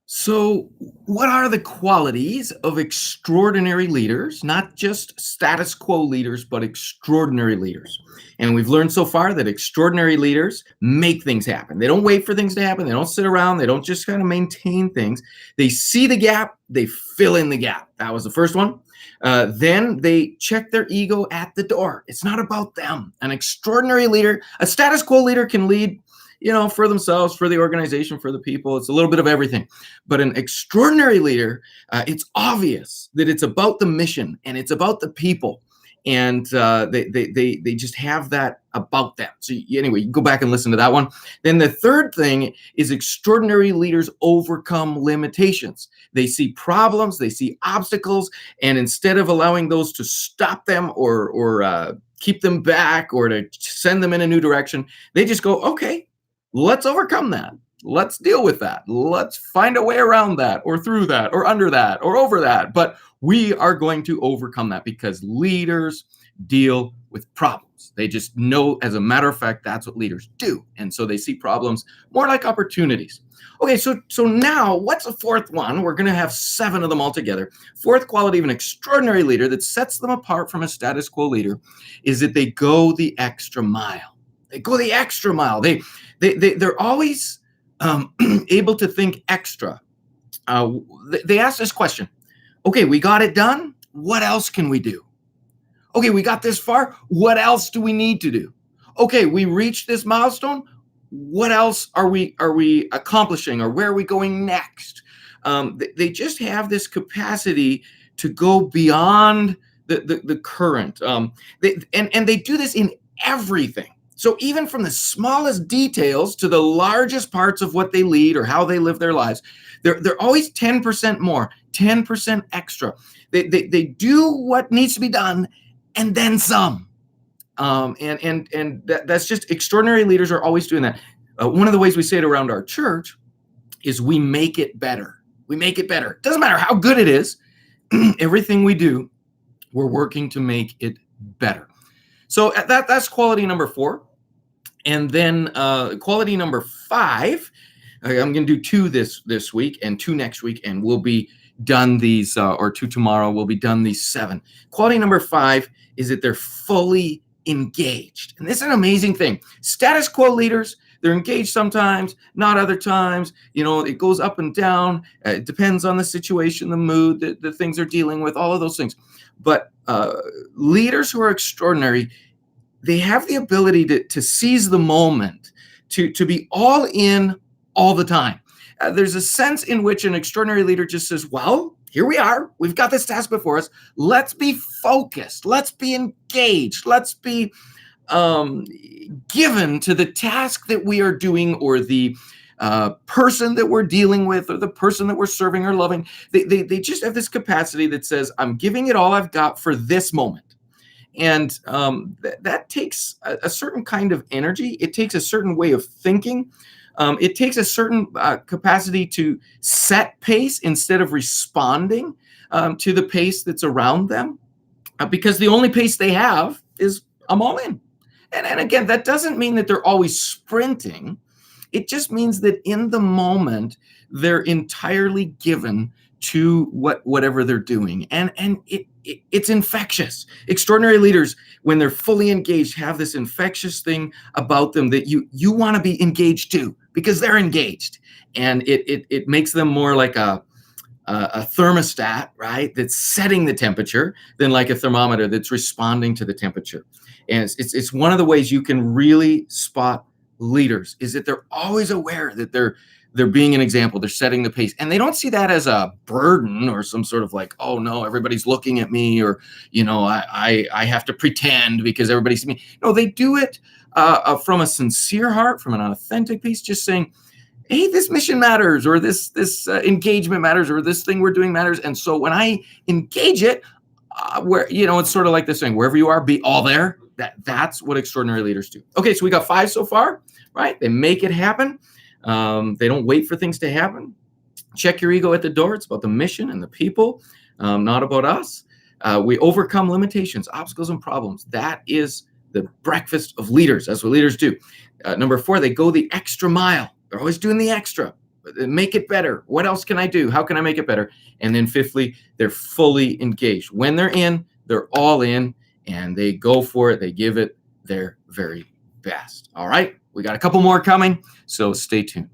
So, what are the qualities of extraordinary leaders? Not just status quo leaders, but extraordinary leaders. And we've learned so far that extraordinary leaders make things happen. They don't wait for things to happen. They don't sit around. They don't just kind of maintain things. They see the gap, they fill in the gap. That was the first one. Then they check their ego at the door. It's not about them. An extraordinary leader, a status quo leader can lead, for themselves, for the organization, for the people. It's a little bit of everything. But an extraordinary leader, it's obvious that it's about the mission and it's about the people. And they just have that about them. So anyway, you go back and listen to that one. Then the third thing is extraordinary leaders overcome limitations. They see problems, they see obstacles, and instead of allowing those to stop them or keep them back or to send them in a new direction, they just go, okay, let's overcome that. Let's deal with that. Let's find a way around that or through that or under that or over that. But we are going to overcome that because leaders deal with problems. They just know, as a matter of fact, that's what leaders do. And so they see problems more like opportunities. Okay, so now what's the fourth one? We're going to have 7 of them all together. Fourth quality of an extraordinary leader that sets them apart from a status quo leader is that they go the extra mile. They go the extra mile. They're always able to think extra. They ask this question. Okay, we got it done. What else can we do? Okay, we got this far. What else do we need to do? Okay, we reached this milestone. What else are we accomplishing, or where are we going next? They just have this capacity to go beyond the current. They do this in everything. So even from the smallest details to the largest parts of what they lead or how they live their lives, they're always 10% more, 10% extra. They do what needs to be done and then some. That's just extraordinary leaders are always doing that. One of the ways we say it around our church is we make it better. We make it better. Doesn't matter how good it is. Everything we do, we're working to make it better. So that's quality number 4. And then quality number 5, I'm going to do 2 this week and 2 next week, and we'll be done these, or 2 tomorrow. We'll be done these 7. Quality number 5 is that they're fully engaged. And this is an amazing thing. Status quo leaders, they're engaged sometimes, not other times. It goes up and down. It depends on the situation, the mood, the things they're dealing with, all of those things. But leaders who are extraordinary, they have the ability to seize the moment, to be all in all the time. There's a sense in which an extraordinary leader just says, well, here we are. We've got this task before us. Let's be focused. Let's be engaged. Let's be given to the task that we are doing, or the person that we're dealing with, or the person that we're serving or loving. They just have this capacity that says, I'm giving it all I've got for this moment. And that takes a certain kind of energy. It takes a certain way of thinking. It takes a certain capacity to set pace instead of responding to the pace that's around them, because the only pace they have is, I'm all in. And again, that doesn't mean that they're always sprinting. It just means that in the moment, they're entirely given to whatever they're doing. And it's infectious. Extraordinary leaders, when they're fully engaged, have this infectious thing about them that you want to be engaged too, because they're engaged. And it makes them more like a thermostat, right? That's setting the temperature, than like a thermometer that's responding to the temperature. And it's one of the ways you can really spot leaders, is that they're always aware that they're being an example. They're setting the pace, and they don't see that as a burden or some sort of like, oh no, everybody's looking at me, or I have to pretend because everybody sees me. No, they do it from a sincere heart, from an authentic piece, just saying, hey, this mission matters, or this engagement matters, or this thing we're doing matters. And so when I engage it, where it's sort of like this thing, wherever you are, be all there. That's what extraordinary leaders do. Okay, so we got 5 so far, right? They make it happen. They don't wait for things to happen. Check your ego at the door. It's about the mission and the people, not about us. We overcome limitations, obstacles, and problems. That is the breakfast of leaders. That's what leaders do. Number 4, they go the extra mile. They're always doing the extra. make it better. What else can I do? How can I make it better? And then fifthly, they're fully engaged. When they're in, they're all in, and they go for it. They give it their very best. All right, we got a couple more coming, so stay tuned.